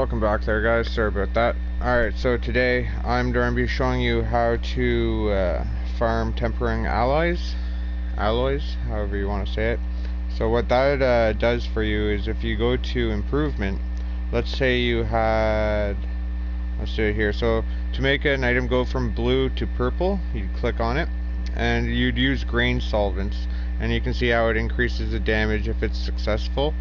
welcome back there, guys. Sorry about that. Alright, so today I'm going to be showing you how to farm tempering alloys, however you want to say it. So what that does for you is if you go to improvement, let's say you had, let's do it here. So to make an item go from blue to purple, you'd click on it and you'd use grain solvents, and you can see how it increases the damage if it's successful.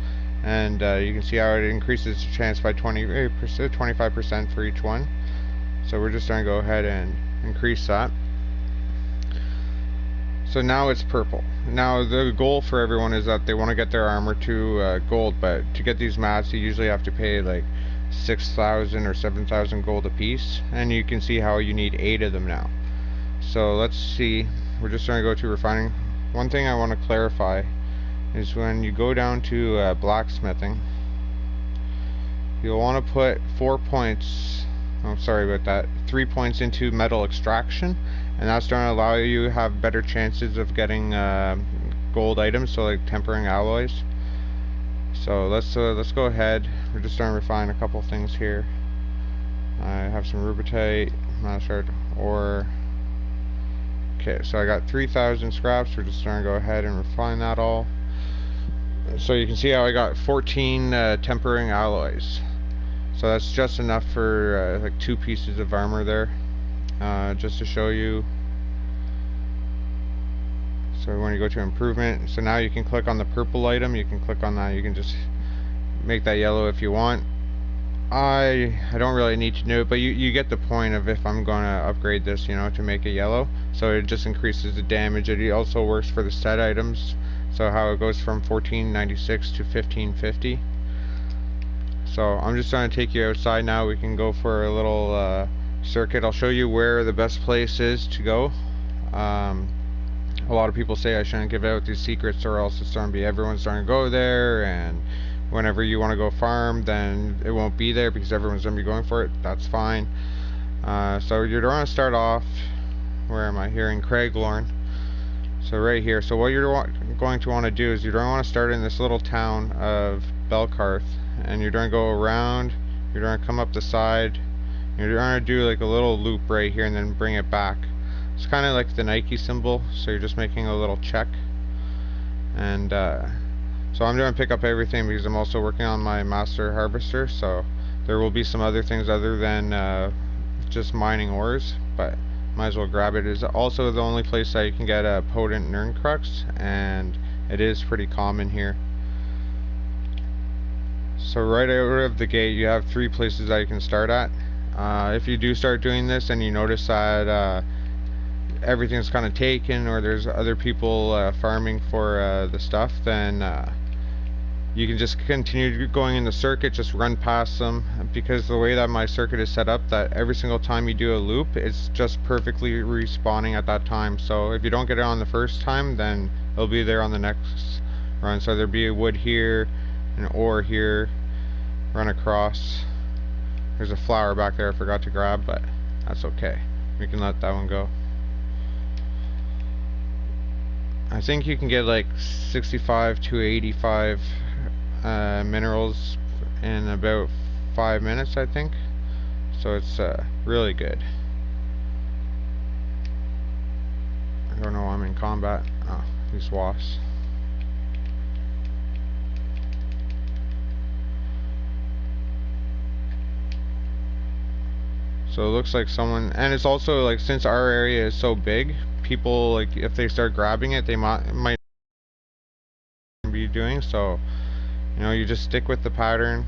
And you can see how it increases the chance by 25% for each one. So we're just going to go ahead and increase that. So now it's purple. Now the goal for everyone is that they want to get their armor to gold, but to get these mats you usually have to pay like 6,000 or 7,000 gold a piece, and you can see how you need 8 of them now. So let's see, we're just going to go to refining. One thing I want to clarify is when you go down to blacksmithing, you'll want to put 4 points, oh sorry about that, 3 points into metal extraction, and that's going to allow you to have better chances of getting gold items, so like tempering alloys. So let's go ahead, we're just starting to refine a couple things here. I have some rubitite, Marsland, ore. Okay, so I got 3,000 scraps, we're just starting to go ahead and refine that all. So you can see how I got 14 tempering alloys. So that's just enough for like 2 pieces of armor there, just to show you. So when you go to improvement, so now you can click on the purple item, you can click on that, you can just make that yellow if you want. I don't really need to do it, but you get the point of if I'm going to upgrade this, you know, to make it yellow. So it just increases the damage. It also works for the set items. So how it goes from 1496 to 1550. So I'm just trying to take you outside now. We can go for a little circuit. I'll show you where the best place is to go. A lot of people say I shouldn't give out these secrets, or else it's going to be everyone's starting to go there, and whenever you want to go farm, then it won't be there because everyone's going to be going for it. That's fine. So you're going to start off, where am I here, in Craiglorn. So right here. So what you're going to want to do is you're going to want to start in this little town of Belkarth, and you're going to go around, you're going to come up the side, you're going to do like a little loop right here and then bring it back. It's kind of like the Nike symbol, so you're just making a little check. And so I'm going to pick up everything because I'm also working on my master harvester, so there will be some other things other than just mining ores, but might as well grab it. It is also the only place that you can get a potent Nerncrux, and it is pretty common here. So right out of the gate you have 3 places that you can start at. If you do start doing this and you notice that everything's kind of taken, or there's other people farming for the stuff, then you can just continue going in the circuit, just run past them, because the way that my circuit is set up, that every single time you do a loop, it's just perfectly respawning at that time. So if you don't get it on the first time, then it'll be there on the next run. So there'll be a wood here, an ore here, run across. There's a flower back there I forgot to grab, but that's okay, we can let that one go. I think you can get like 65 to 85 minerals in about 5 minutes, I think. So it's really good. I don't know why I'm in combat. Oh, these wasps. So it looks like someone, and it's also like, since our area is so big, people, like, if they start grabbing it, they might be doing so. You know, you just stick with the pattern,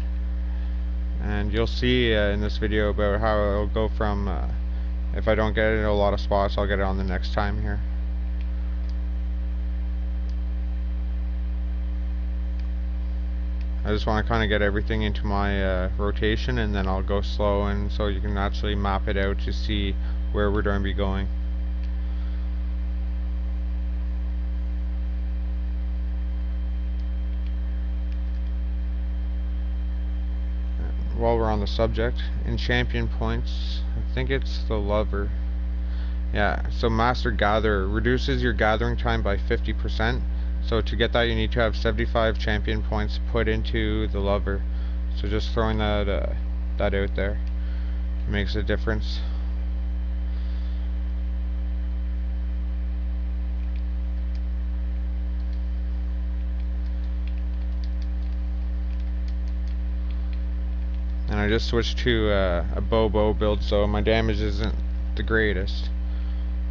and you'll see in this video about how it'll go from if I don't get it in a lot of spots, I'll get it on the next time here. I just want to kind of get everything into my rotation, and then I'll go slow, and so you can actually map it out to see where we're going to be going. While we're on the subject, in champion points, I think it's the lover. Yeah, so master gatherer reduces your gathering time by 50%. So to get that, you need to have 75 champion points put into the lover. So just throwing that that out there. It makes a difference. And I just switched to a bow build, so my damage isn't the greatest.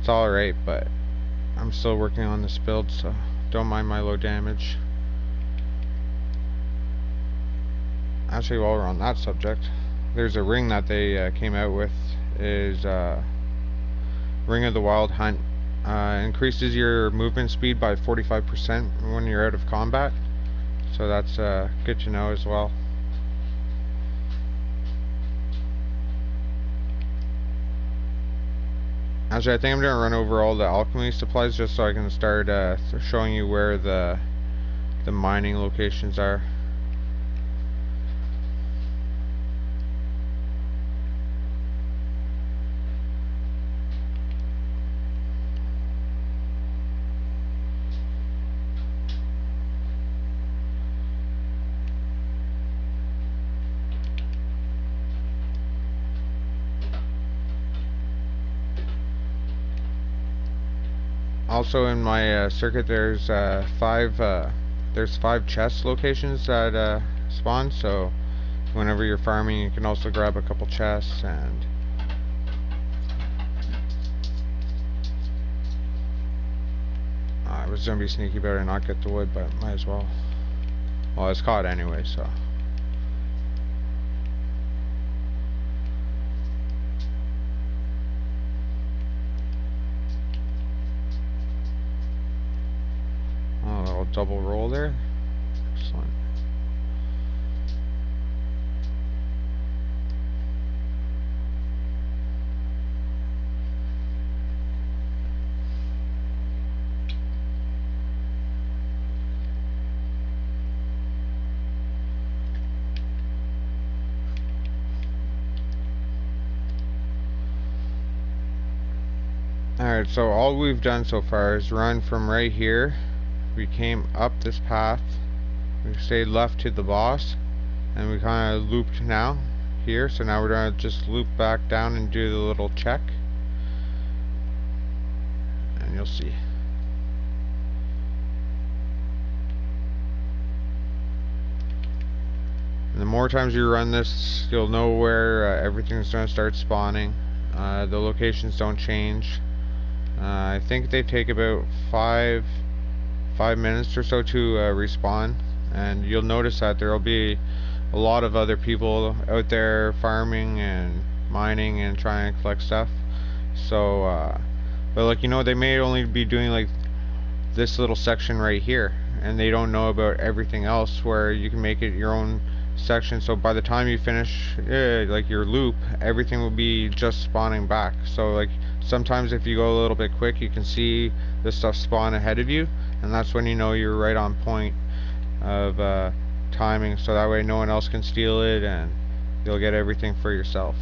It's alright, but I'm still working on this build, so don't mind my low damage. Actually, while we're on that subject, there's a ring that they came out with, is Ring of the Wild Hunt. Increases your movement speed by 45% when you're out of combat, so that's good to know as well. Actually, I think I'm going to run over all the alchemy supplies just so I can start showing you where the mining locations are. Also in my circuit, there's five chest locations that spawn. So whenever you're farming, you can also grab a couple chests. And I was gonna be sneaky about it and not get the wood, but might as well. Well, it's caught anyway, so. Double roll there. Excellent. Alright, so all we've done so far is run from right here. We came up this path, we stayed left to the boss, and we kind of looped now here. So now we're going to just loop back down and do the little check, and you'll see. And the more times you run this, you'll know where everything's going to start spawning. The locations don't change. I think they take about 5 minutes or so to respawn, and you'll notice that there'll be a lot of other people out there farming and mining and trying to collect stuff. So but like, you know, they may only be doing like this little section right here, and they don't know about everything else where you can make it your own section. So by the time you finish like your loop, everything will be just spawning back. So like sometimes if you go a little bit quick, you can see the stuff spawn ahead of you, and that's when you know you're right on point of timing, so that way no one else can steal it and you'll get everything for yourself.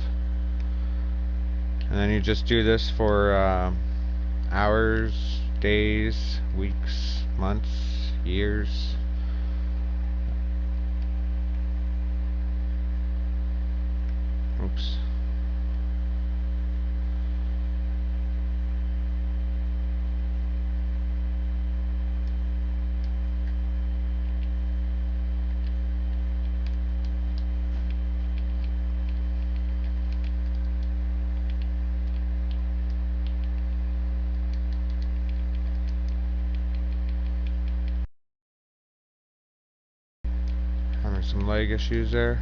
And then you just do this for hours, days, weeks, months, years. Oops. Having some lag issues there.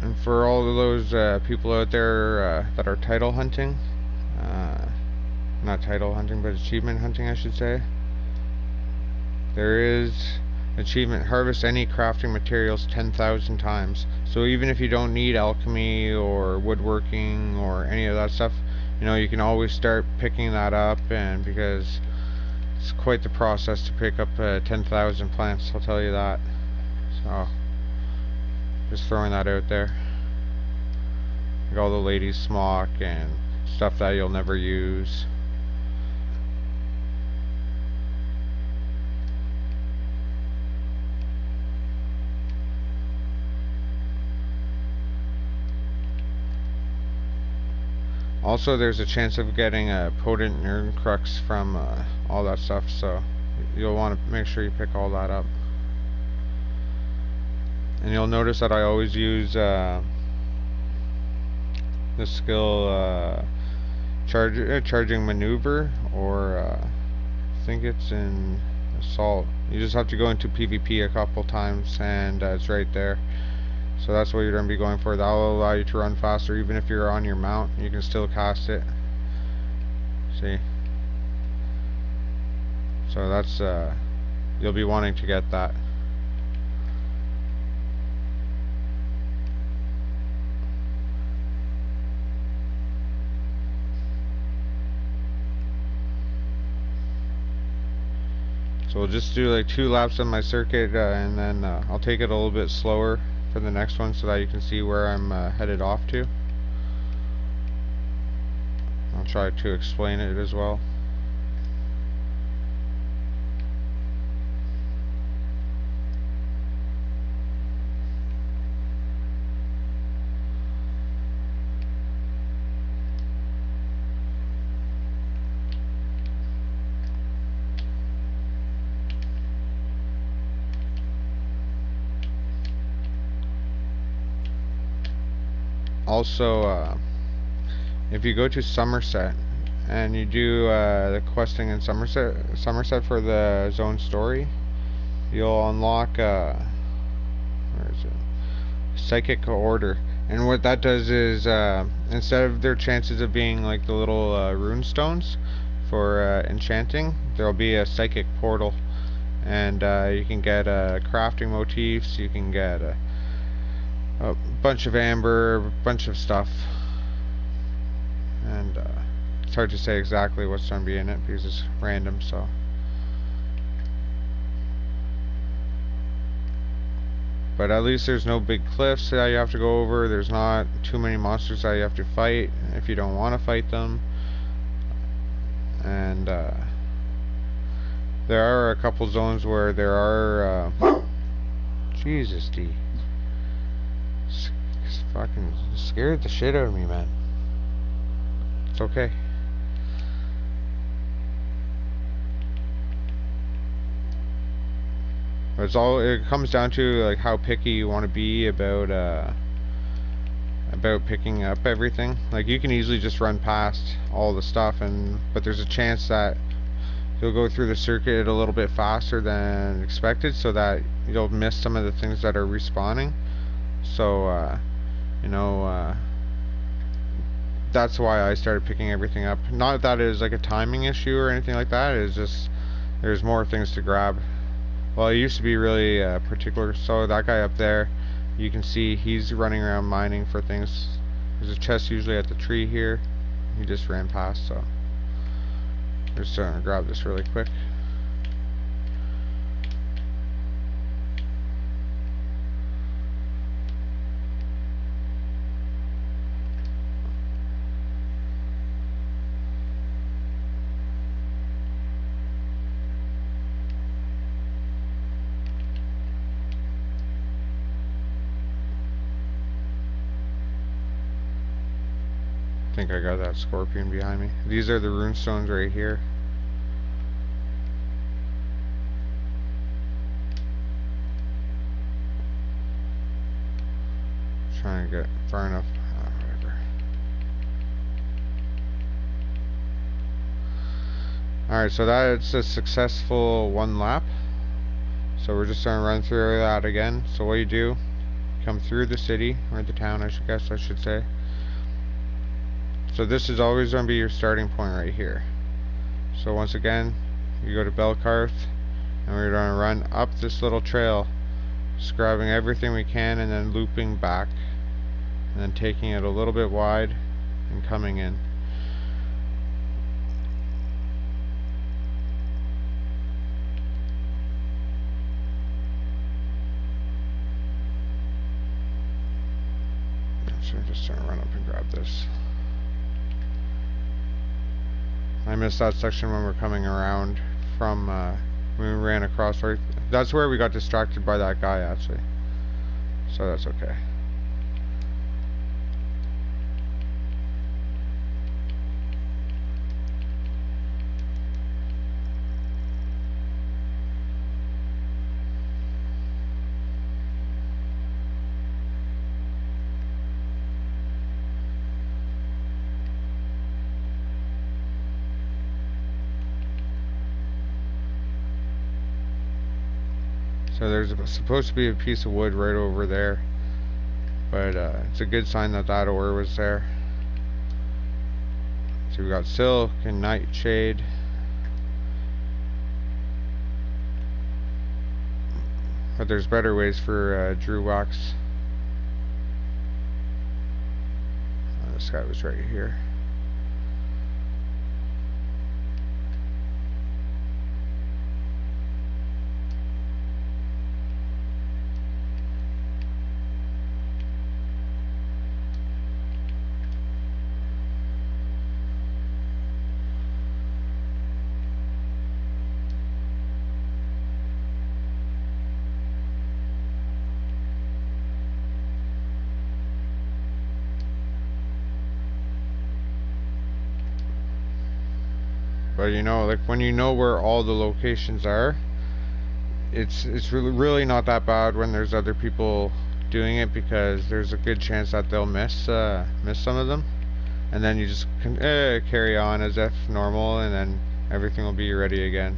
And for all of those people out there that are title hunting, not title hunting, but achievement hunting, I should say, there is Achievement: harvest any crafting materials 10,000 times. So even if you don't need alchemy or woodworking or any of that stuff, you know, you can always start picking that up, and because it's quite the process to pick up 10,000 plants, I'll tell you that. So just throwing that out there. Like all the ladies' smock and stuff that you'll never use. Also, there's a chance of getting a potent nerd crux from all that stuff, so you'll want to make sure you pick all that up. And you'll notice that I always use the skill charging maneuver, or I think it's in assault. You just have to go into PvP a couple times, and it's right there. So that's what you're going to be going for. That will allow you to run faster. Even if you're on your mount, you can still cast it. See? So that's, you'll be wanting to get that. So we'll just do like 2 laps on my circuit, and then I'll take it a little bit slower for the next one so that you can see where I'm headed off to. I'll try to explain it as well. Also, if you go to Somerset and you do the questing in Somerset for the zone story, you'll unlock where is it? Psychic order. And what that does is instead of their chances of being like the little rune stones for enchanting, there'll be a psychic portal, and you can get crafting motifs, you can get a bunch of amber, a bunch of stuff, and it's hard to say exactly what's going to be in it because it's random. So but at least there's no big cliffs that you have to go over. There's not too many monsters that you have to fight if you don't want to fight them. And there are a couple zones where there are Jesus D. Fucking scared the shit out of me, man. It's okay. But it comes down to like how picky you want to be about picking up everything. Like you can easily just run past all the stuff, but there's a chance that you'll go through the circuit a little bit faster than expected, so that you'll miss some of the things that are respawning. So you know, that's why I started picking everything up. Not that it is like a timing issue or anything like that. It's just there's more things to grab. Well, it used to be really particular. So that guy up there, you can see he's running around mining for things. There's a chest usually at the tree here. He just ran past, so we're just gonna grab this really quick. I think I got that scorpion behind me. These are the rune stones right here. Trying to get far enough. Whatever. Alright, so that's a successful 1 lap. So we're just gonna run through that again. So what you do, come through the city, or the town I should say. So this is always going to be your starting point right here. So once again, you go to Belkarth, and we're going to run up this little trail, just grabbing everything we can and then looping back, and then taking it a little bit wide and coming in. So I'm just going to run up and grab this. I missed that section when we're coming around from when we ran across. Right, that's where we got distracted by that guy actually. So that's okay. So there's supposed to be a piece of wood right over there, but it's a good sign that that ore was there. So we got silk and nightshade. But there's better ways for Drew wax. This guy was right here. But you know, like when you know where all the locations are, it's really not that bad when there's other people doing it, because there's a good chance that they'll miss some of them, and then you just carry on as if normal, and then everything will be ready again.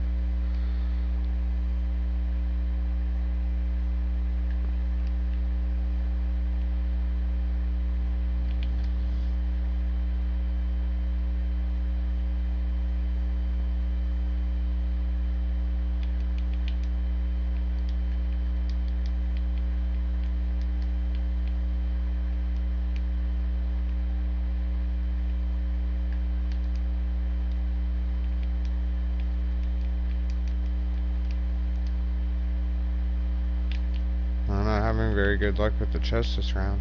I'm not having very good luck with the chest this round.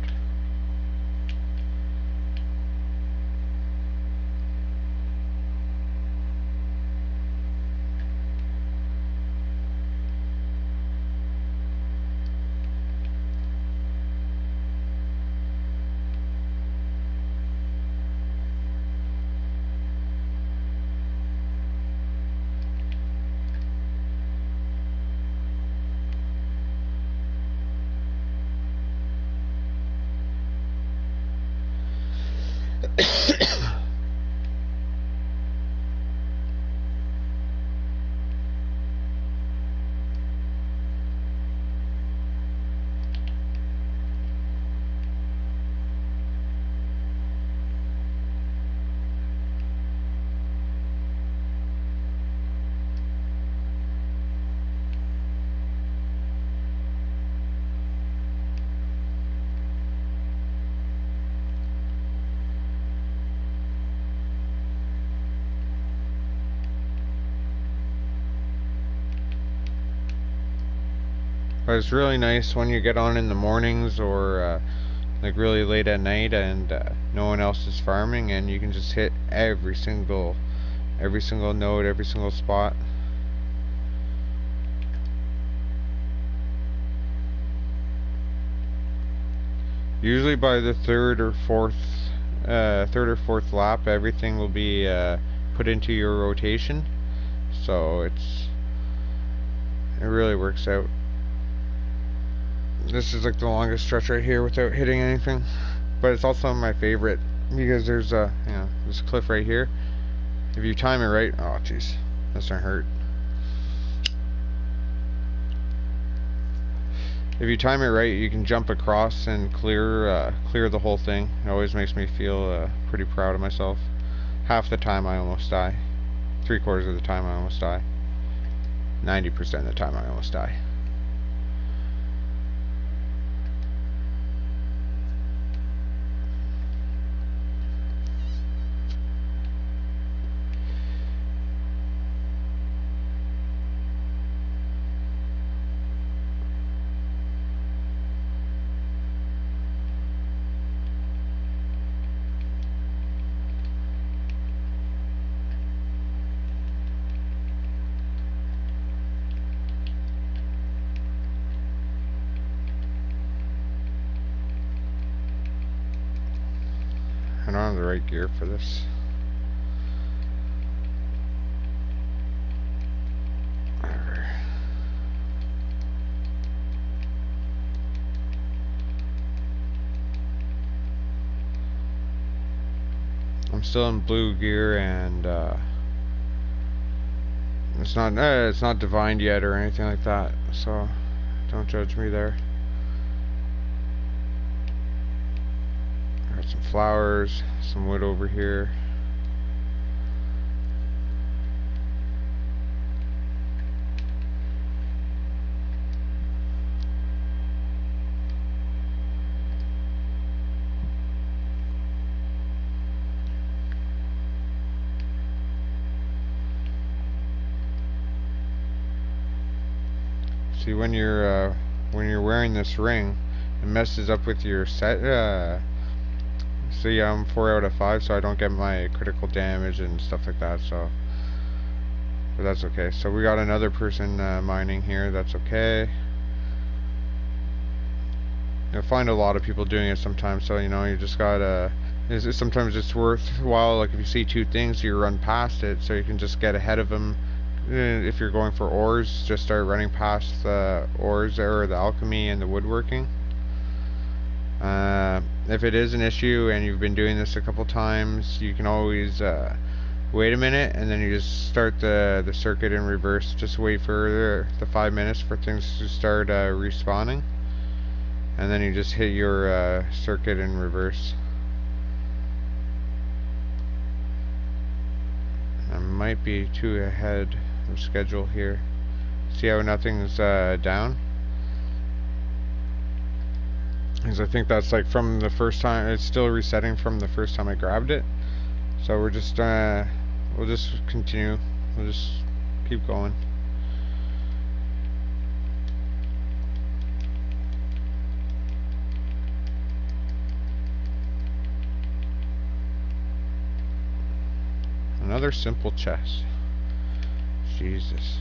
But it's really nice when you get on in the mornings, or like really late at night, and no one else is farming, and you can just hit every single node, every single spot. Usually by the third or fourth lap, everything will be put into your rotation, so it really works out. This is like the longest stretch right here without hitting anything, but it's also my favorite because there's this cliff right here. If you time it right, oh jeez, that's gonna hurt. If you time it right, you can jump across and clear the whole thing. It always makes me feel pretty proud of myself. Half the time I almost die. 3/4 of the time I almost die. 90% of the time I almost die. I don't have the right gear for this. Whatever. I'm still in blue gear, and it's not divined yet or anything like that, so don't judge me there. Got some flowers, some wood over here. See, when you're wearing this ring, it messes up with your set. See, I'm 4 out of 5, so I don't get my critical damage and stuff like that. So, but that's okay. So we got another person mining here. That's okay. You'll find a lot of people doing it sometimes. So you just gotta. Sometimes it's worthwhile. Like if you see two things, you run past it, so you can just get ahead of them. If you're going for ores, just start running past the ores or the alchemy and the woodworking. If it is an issue and you've been doing this a couple times, you can always wait a minute and then you just start the circuit in reverse. Just wait for the 5 minutes for things to start respawning, and then you just hit your circuit in reverse. I might be too ahead of schedule here. See how nothing's down? Because I think that's like from the first time. It's still resetting from the first time I grabbed it. So we'll just continue. We'll just keep going. Another simple chest. Jesus.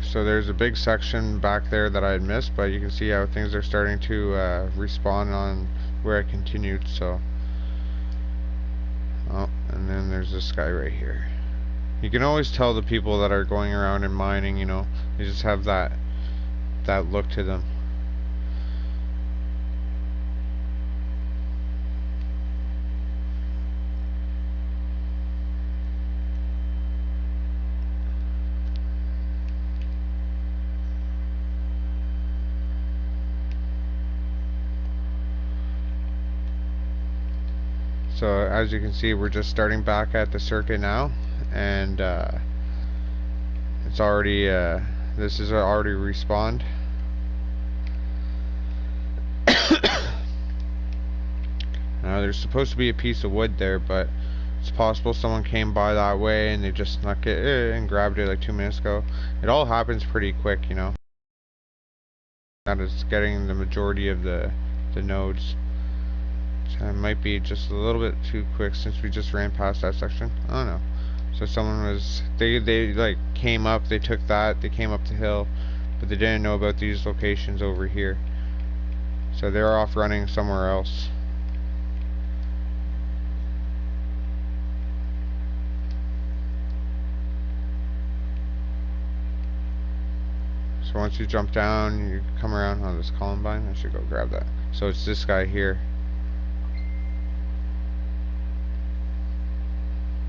So there's a big section back there that I had missed, but you can see how things are starting to respawn on where I continued. So, oh, and then there's this guy right here. You can always tell the people that are going around and mining, they just have that look to them. So as you can see, we're just starting back at the circuit now, and it's already this is already respawned. Now there's supposed to be a piece of wood there, but it's possible someone came by that way and they just snuck it and grabbed it like 2 minutes ago. It all happens pretty quick, That is getting the majority of the nodes. So it might be just a little bit too quick since we just ran past that section. I don't know. So someone was, they like came up, they took that, they came up the hill, but they didn't know about these locations over here. So they're off running somewhere else. So once you jump down, you come around on this Columbine. I should go grab that. So it's this guy here.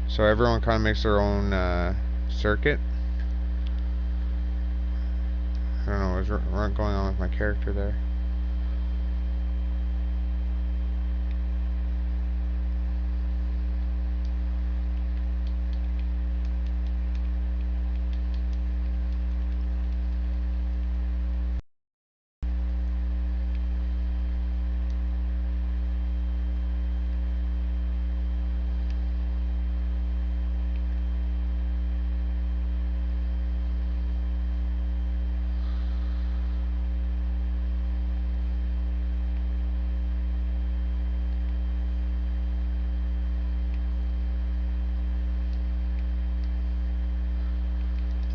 So everyone kind of makes their own circuit. I don't know what's going on with my character there.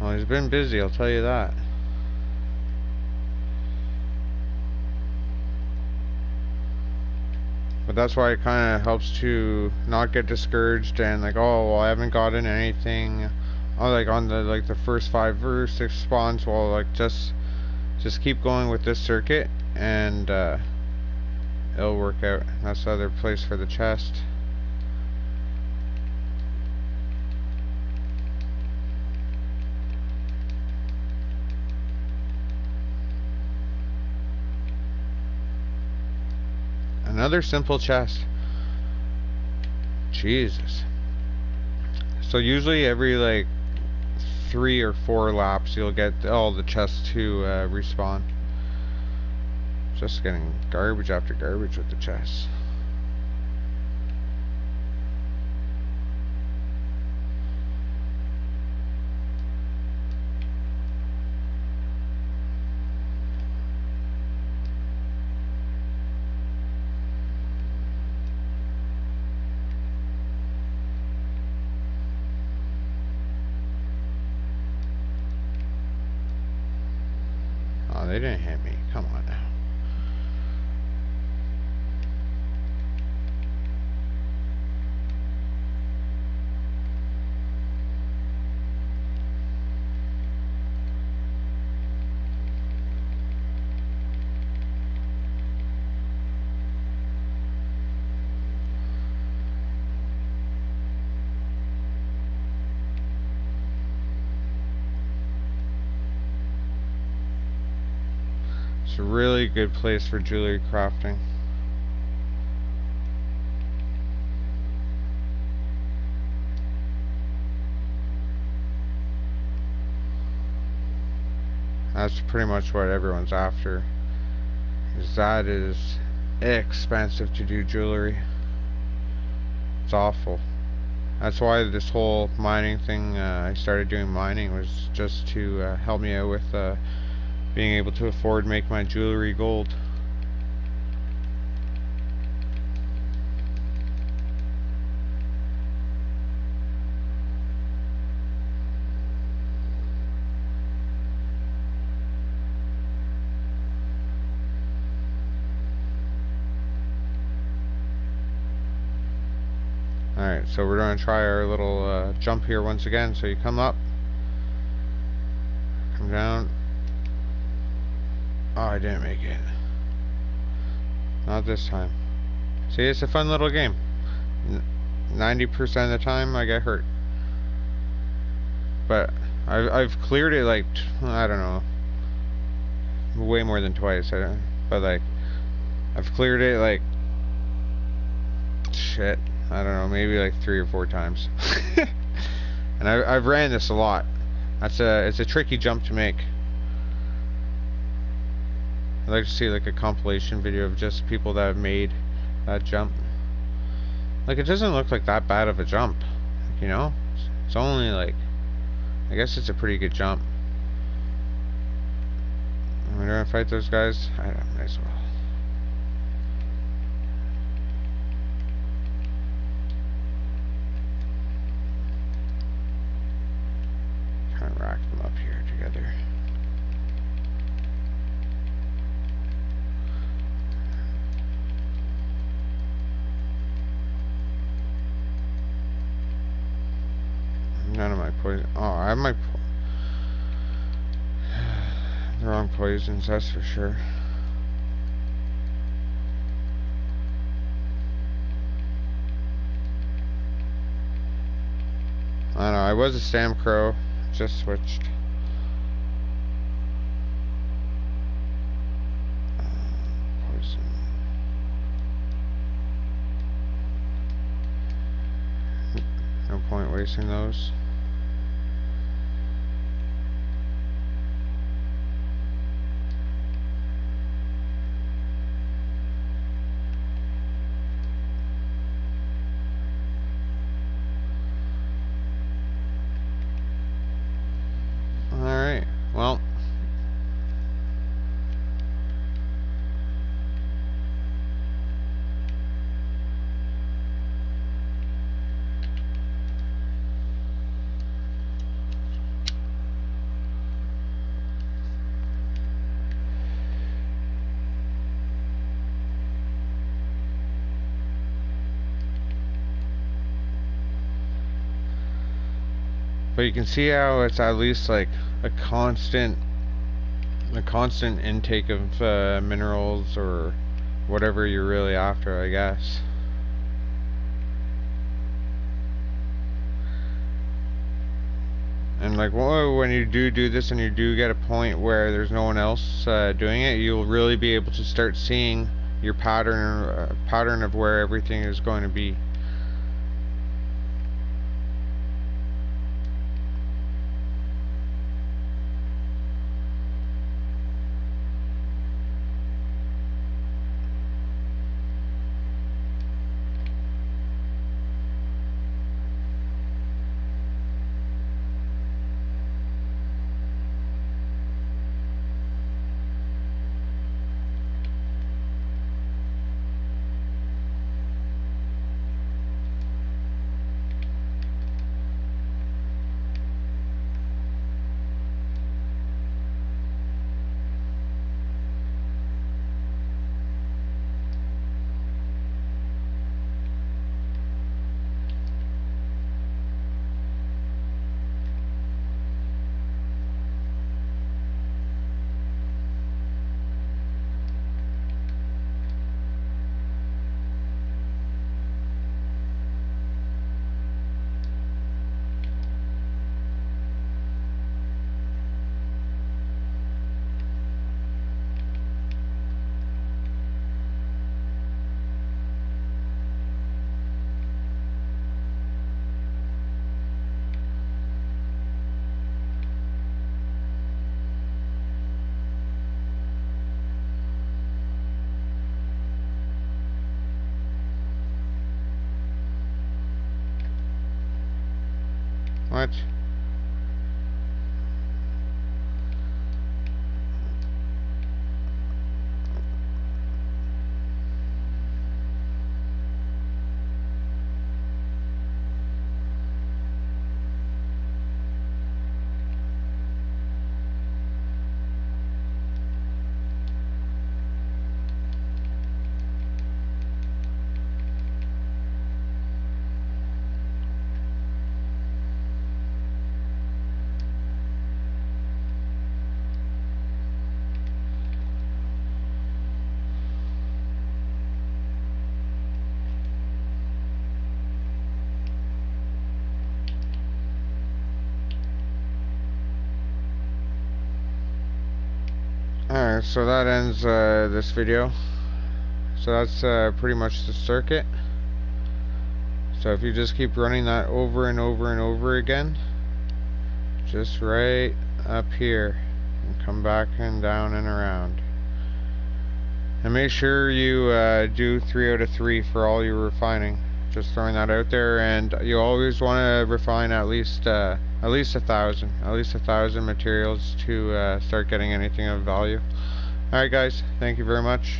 Well, he's been busy, I'll tell you that. But that's why it kind of helps to not get discouraged and like, oh, well, I haven't gotten anything. Oh, like on the first 5 or 6 spawns. Well, like just keep going with this circuit, and it'll work out. That's the other place for the chest. Another simple chest. Jesus. So usually every like 3 or 4 laps you'll get all the chests to respawn. Just getting garbage after garbage with the chests. Oh, they didn't hit me. Come on now. It's a really good place for jewelry crafting. That's pretty much what everyone's after. That is expensive to do jewelry. It's awful. That's why this whole mining thing, I started doing mining, was just to help me out with being able to afford to make my jewelry gold. Alright, so we're going to try our little jump here once again. So you come up, come down. Oh, I didn't make it. Not this time. See, it's a fun little game. 90% of the time I get hurt. But I've cleared it like, I don't know, way more than twice. But like, I've cleared it like, shit, I don't know, maybe like 3 or 4 times. And I've ran this a lot. It's a tricky jump to make. I'd like to see like a compilation video of just people that have made that jump. Like, it doesn't look like that bad of a jump, you know? It's only like, I guess it's a pretty good jump. Am I gonna fight those guys? I don't, might as well. stack them up here together. None of my poison. Oh, I have my the wrong poisons, that's for sure. I don't know, I was a Stam Crow, just switched. Poison. No point wasting those. Alright, well. But you can see how it's at least like a constant intake of minerals or whatever you're really after, I guess. And like when you do this and you do get a point where there's no one else doing it, you'll really be able to start seeing your pattern of where everything is going to be. What? Alright, so that ends this video. So that's pretty much the circuit. So if you just keep running that over and over and over again, just right up here, and come back and down and around. And make sure you do 3 out of 3 for all your refining. Just throwing that out there, and you always want to refine at least 1,000 materials to start getting anything of value. Alright guys, thank you very much.